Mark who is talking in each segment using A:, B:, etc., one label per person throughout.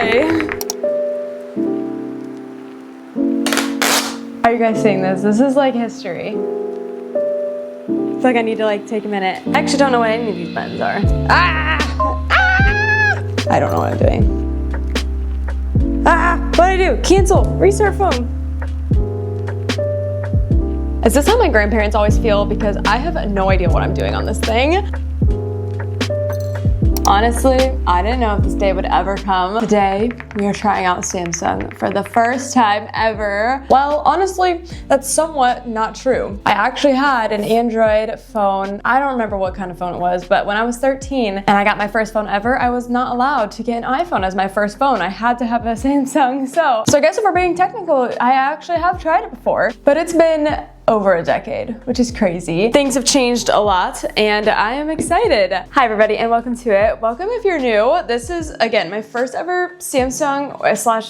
A: Hi! Are you guys seeing this? This is like history. I feel like I need to like take a minute. I actually don't know what any of these buttons are. I don't know what I'm doing. What do I do? Cancel, restart phone. Is this how my grandparents always feel? Because I have no idea what I'm doing on this thing. Honestly, I didn't know if this day would ever come. Today, we are trying out Samsung for the first time ever. Well, honestly, that's somewhat not true. I actually had an Android phone. I don't remember what kind of phone it was, but when I was 13 and I got my first phone ever, I was not allowed to get an iPhone as my first phone. I had to have a Samsung. So I guess if we're being technical, I actually have tried it before, but it's been over a decade, which is crazy. Things have changed a lot and I am excited. Hi everybody and welcome to it. Welcome if you're new. This is, again, my first ever Samsung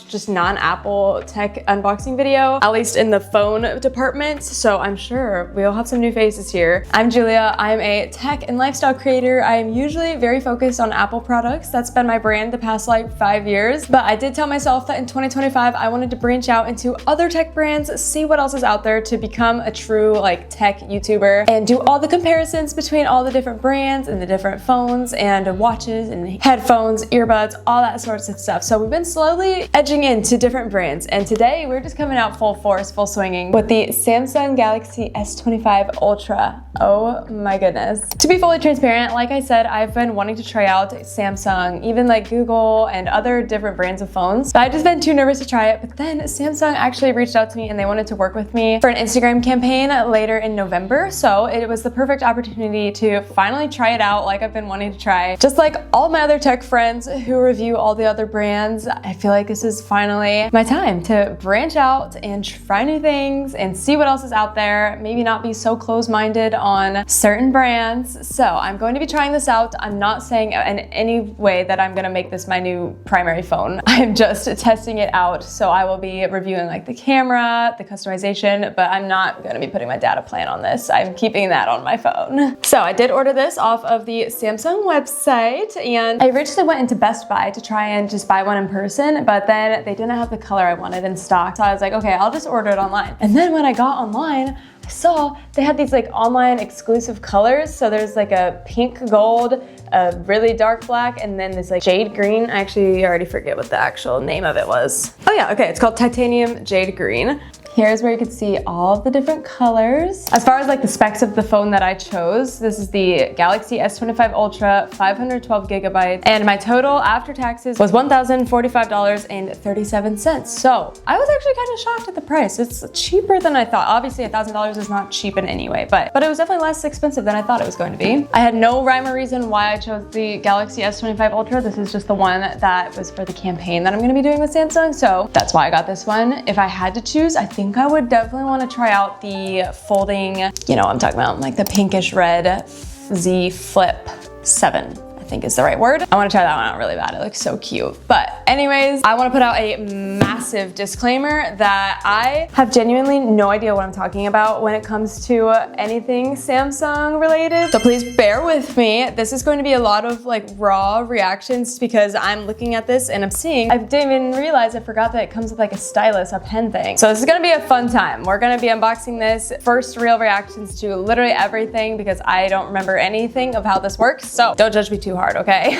A: / just non-Apple tech unboxing video, at least in the phone department. So I'm sure we'll have some new faces here. I'm Julia. I'm a tech and lifestyle creator. I am usually very focused on Apple products. That's been my brand the past like 5 years. But I did tell myself that in 2025, I wanted to branch out into other tech brands, see what else is out there to become a true like tech YouTuber and do all the comparisons between all the different brands and the different phones and watches and headphones, earbuds, all that sorts of stuff. So we've been slowly edging into different brands, and today we're just coming out full force, full swinging with the Samsung Galaxy S25 Ultra. Oh my goodness. To be fully transparent, like I said, I've been wanting to try out Samsung, even like Google and other different brands of phones, but I've just been too nervous to try it. But then Samsung actually reached out to me and they wanted to work with me for an Instagram campaign later in November. So it was the perfect opportunity to finally try it out like I've been wanting to try. Just like all my other tech friends who review all the other brands, I feel like this is finally my time to branch out and try new things and see what else is out there. Maybe not be so close-minded on certain brands. So I'm going to be trying this out. I'm not saying in any way that I'm gonna make this my new primary phone. I'm just testing it out. So I will be reviewing like the camera, the customization, but I'm not gonna be putting my data plan on this. I'm keeping that on my phone. So I did order this off of the Samsung website, and I originally went into Best Buy to try and just buy one in person, but then they didn't have the color I wanted in stock. So I was like, okay, I'll just order it online. And then when I got online, I saw they had these like online exclusive colors. So there's like a pink gold, a really dark black, and then this like jade green. I actually already forget what the actual name of it was. Oh yeah, okay, it's called Titanium Jadegreen. Here's where you can see all of the different colors. As far as like the specs of the phone that I chose, this is the Galaxy S25 Ultra, 512 gigabytes, and my total after taxes was $1,045.37. So I was actually kind of shocked at the price. It's cheaper than I thought. Obviously $1,000 is not cheap in any way, but it was definitely less expensive than I thought it was going to be. I had no rhyme or reason why I chose the Galaxy S25 Ultra. This is just the one that was for the campaign that I'm gonna be doing with Samsung. So that's why I got this one. If I had to choose, I think I would definitely want to try out the folding, you know what I'm talking about, like the pinkish red Z Flip 7. I think is the right word. I want to try that one out really bad. It looks so cute. But anyways, I want to put out a massive disclaimer that I have genuinely no idea what I'm talking about when it comes to anything Samsung related. So please bear with me. This is going to be a lot of like raw reactions because I'm looking at this and I'm seeing, I didn't even realize, I forgot that it comes with like a stylus, a pen thing. So this is going to be a fun time. We're going to be unboxing this. First real reactions to literally everything because I don't remember anything of how this works. So don't judge me too hard, okay?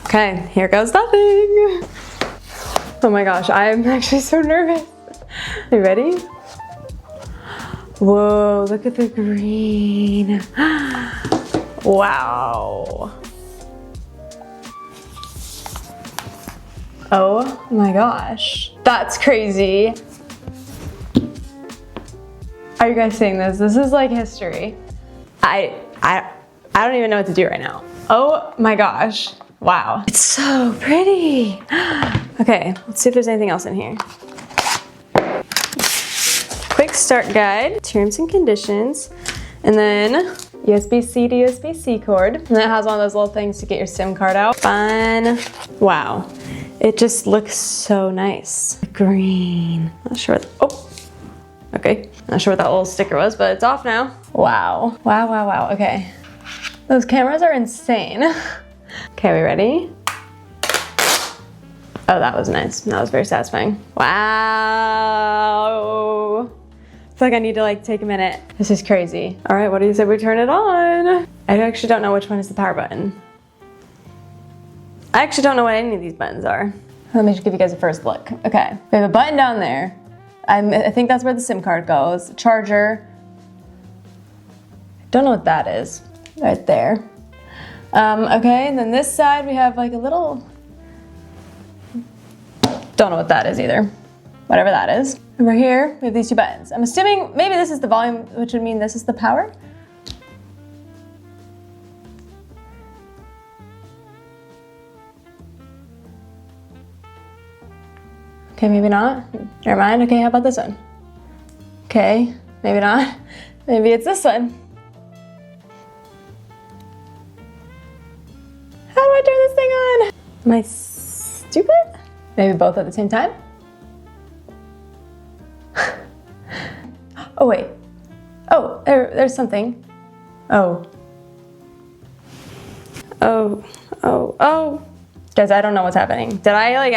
A: Okay, here goes nothing. Oh my gosh, I'm actually so nervous. Are you ready? Whoa, look at the green. Wow. Oh my gosh, that's crazy. Are you guys seeing this? This is like history. I don't even know what to do right now. Oh my gosh. Wow. It's so pretty. Okay, let's see if there's anything else in here. Quick start guide, terms and conditions, and then USB-C to USB-C cord. And then it has one of those little things to get your SIM card out. Fun. Wow. It just looks so nice. Green. Not sure what, oh. Okay, not sure what that little sticker was, but it's off now. Wow. Wow, wow, wow. Okay. Those cameras are insane. Okay, we ready? Oh, that was nice. That was very satisfying. Wow. I feel like I need to like take a minute. This is crazy. All right, what do you say we turn it on? I actually don't know which one is the power button. I actually don't know what any of these buttons are. Let me just give you guys a first look. Okay, we have a button down there. I think that's where the SIM card goes. Charger. Don't know what that is. Right there. Okay, and then this side we have like a little, don't know what that is either. Whatever that is. Over here, we have these two buttons. I'm assuming maybe this is the volume, which would mean this is the power. Okay, maybe not. Never mind. Okay, how about this one? Okay, maybe not. Maybe it's this one. How do I turn this thing on? Am I stupid? Maybe both at the same time? Oh wait. Oh, there's something. Oh. Guys, I don't know what's happening. Did I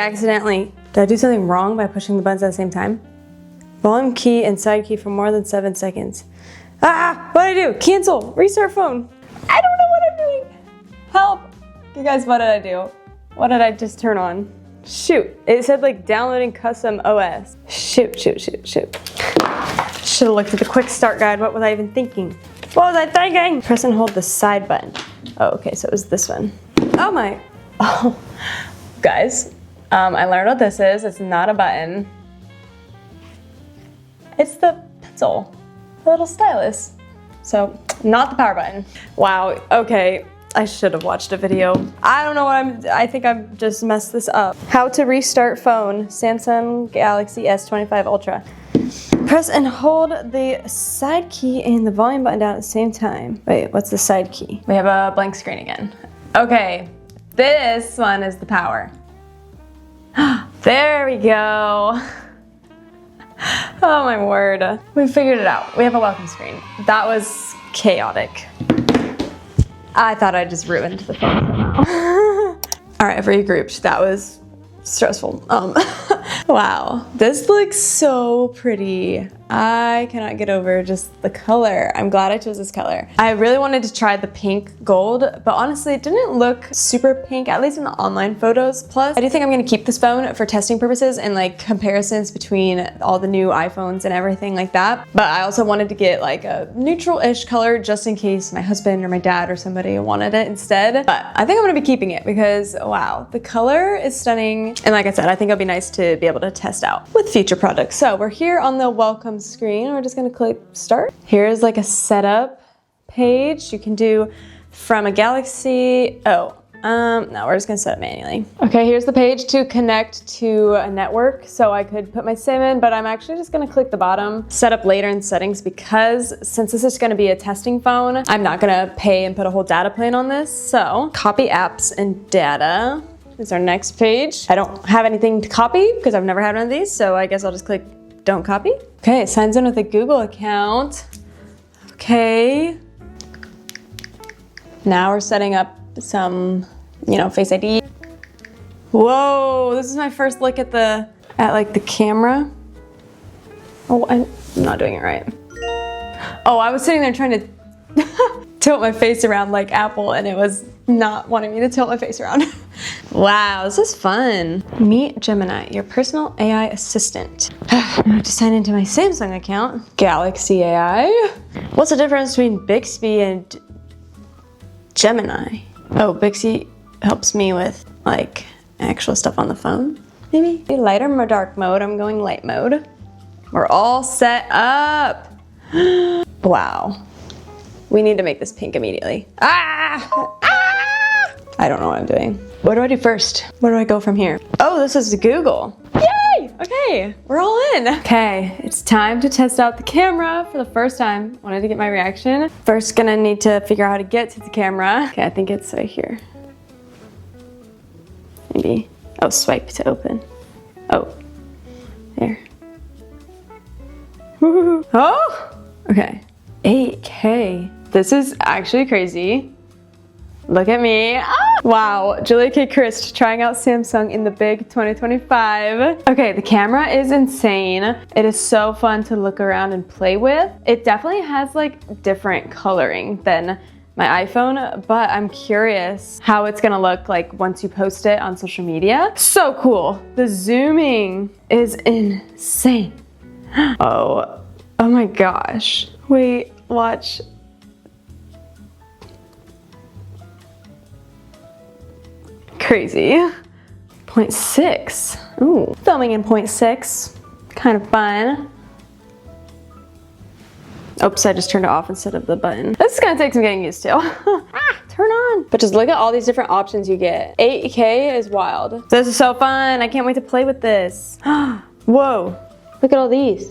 A: do something wrong by pushing the buttons at the same time? Volume key and side key for more than 7 seconds. Ah, what did I do? Cancel, restart phone. I don't know what I'm doing. Help. You guys, what did I do? What did I just turn on? Shoot, it said like downloading custom OS. Shoot. Should have looked at the quick start guide. What was I even thinking? What was I thinking? Press and hold the side button. Oh, okay, so it was this one. Oh my, oh, guys, I learned what this is. It's not a button. It's the pencil, the little stylus. So, not the power button. Wow, okay. I should have watched a video. I don't know what I think I've just messed this up. How to restart phone, Samsung Galaxy S25 Ultra. Press and hold the side key and the volume button down at the same time. Wait, what's the side key? We have a blank screen again. Okay, this one is the power. There we go. Oh my word. We figured it out. We have a welcome screen. That was chaotic. I thought I just ruined the phone somehow. All right, I've regrouped. That was stressful. Wow, this looks so pretty. I cannot get over just the color. I'm glad I chose this color. I really wanted to try the pink gold, but honestly, it didn't look super pink, at least in the online photos. Plus, I do think I'm gonna keep this phone for testing purposes and like comparisons between all the new iPhones and everything like that. But I also wanted to get like a neutral-ish color just in case my husband or my dad or somebody wanted it instead. But I think I'm gonna be keeping it because wow, the color is stunning. And like I said, I think it'll be nice to be able to test out with future products. So we're here on the welcome screen. We're just gonna click start. Here's like a setup page. You can do from a Galaxy, no, we're just gonna set it manually. Okay, here's the page to connect to a network. So I could put my SIM in, but I'm actually just gonna click the bottom, set up later in settings, because since this is gonna be a testing phone, I'm not gonna pay and put a whole data plan on this. So copy apps and data is our next page. I don't have anything to copy because I've never had one of these, so I guess I'll just click don't copy. Okay, it signs in with a Google account. Okay. Now we're setting up some, Face ID. Whoa, this is my first look at the camera. Oh, I'm not doing it right. Oh, I was sitting there trying to tilt my face around like Apple, and it was not wanting me to tilt my face around. Wow, this is fun. Meet Gemini, your personal AI assistant. I have to sign into my Samsung account. Galaxy AI. What's the difference between Bixby and Gemini? Oh, Bixby helps me with like actual stuff on the phone, maybe? Light or dark mode, I'm going light mode. We're all set up. Wow. We need to make this pink immediately. Ah! I don't know what I'm doing. What do I do first? Where do I go from here? Oh, this is Google. Yay! Okay, we're all in. Okay, it's time to test out the camera for the first time. Wanted to get my reaction. First, gonna need to figure out how to get to the camera. Okay, I think it's right here. Maybe. Oh, swipe to open. Oh, there. Woo-hoo. Oh! Okay, 8K. This is actually crazy. Look at me. Ah! Wow, Julia K. Christ trying out Samsung in the big 2025. Okay, the camera is insane. It is so fun to look around and play with. It definitely has like different coloring than my iPhone, but I'm curious how it's gonna look like once you post it on social media. So cool. The zooming is insane. Oh my gosh. Wait, watch. Crazy. 0.6. Ooh, filming in 0.6. Kind of fun. Oops, I just turned it off instead of the button. This is gonna take some getting used to. Turn on. But just look at all these different options you get. 8K is wild. This is so fun. I can't wait to play with this. Whoa, look at all these.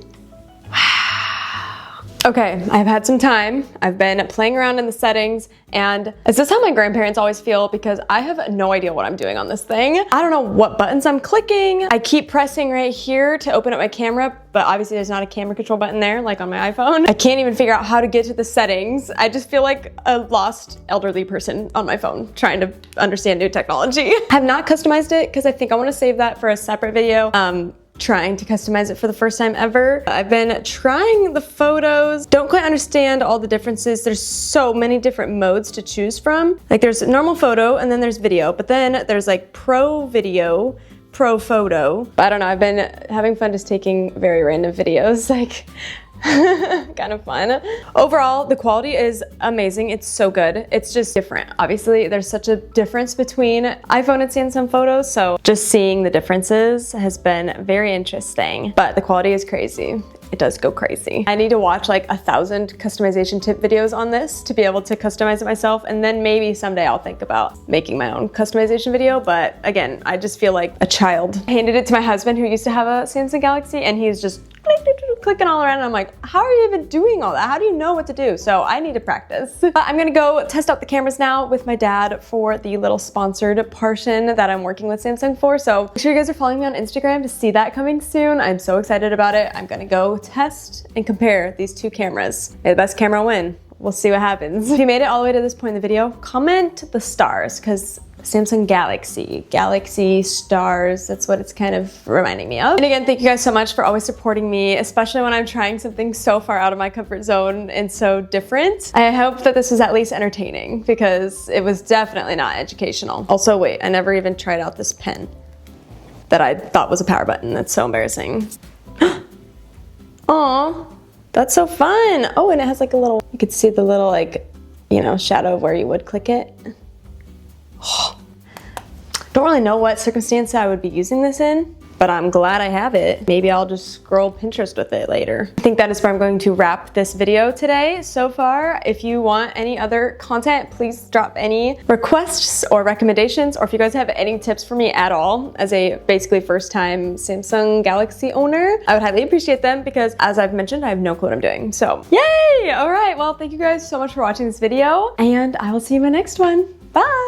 A: Okay, I've had some time. I've been playing around in the settings, and is this how my grandparents always feel? Because I have no idea what I'm doing on this thing. I don't know what buttons I'm clicking. I keep pressing right here to open up my camera, but obviously there's not a camera control button there like on my iPhone. I can't even figure out how to get to the settings. I just feel like a lost elderly person on my phone trying to understand new technology. I have not customized it because I think I want to save that for a separate video. Trying to customize it for the first time ever. I've been trying the photos. Don't quite understand all the differences. There's so many different modes to choose from. Like there's normal photo and then there's video, but then there's like pro video, pro photo. I don't know, I've been having fun just taking very random videos, like kind of fun. Overall, the quality is amazing. It's so good. It's just different. Obviously, there's such a difference between iPhone and Samsung photos, so just seeing the differences has been very interesting. But the quality is crazy. It does go crazy. I need to watch like 1,000 customization tip videos on this to be able to customize it myself, and then maybe someday I'll think about making my own customization video. But again, I just feel like a child. I handed it to my husband who used to have a Samsung Galaxy, and he's just clicking all around, and I'm like, how are you even doing all that? How do you know what to do? So I need to practice. But I'm gonna go test out the cameras now with my dad for the little sponsored portion that I'm working with Samsung for. So make sure you guys are following me on Instagram to see that coming soon. I'm so excited about it. I'm gonna go test and compare these two cameras. May the best camera win. We'll see what happens. If you made it all the way to this point in the video, comment the stars, because Samsung Galaxy stars, that's what it's kind of reminding me of. And again, thank you guys so much for always supporting me, especially when I'm trying something so far out of my comfort zone and so different. I hope that this was at least entertaining, because it was definitely not educational. Also, wait, I never even tried out this pen that I thought was a power button. That's so embarrassing. Aw, that's so fun. Oh, and it has like a little, you could see the little like, you know, shadow of where you would click it. Don't really know what circumstance I would be using this in, but I'm glad I have it. Maybe I'll just scroll Pinterest with it later. I think that is where I'm going to wrap this video today. So far, if you want any other content, please drop any requests or recommendations, or if you guys have any tips for me at all as a basically first time Samsung Galaxy owner, I would highly appreciate them, because as I've mentioned, I have no clue what I'm doing. So yay! All right, well, thank you guys so much for watching this video, and I will see you in my next one. Bye!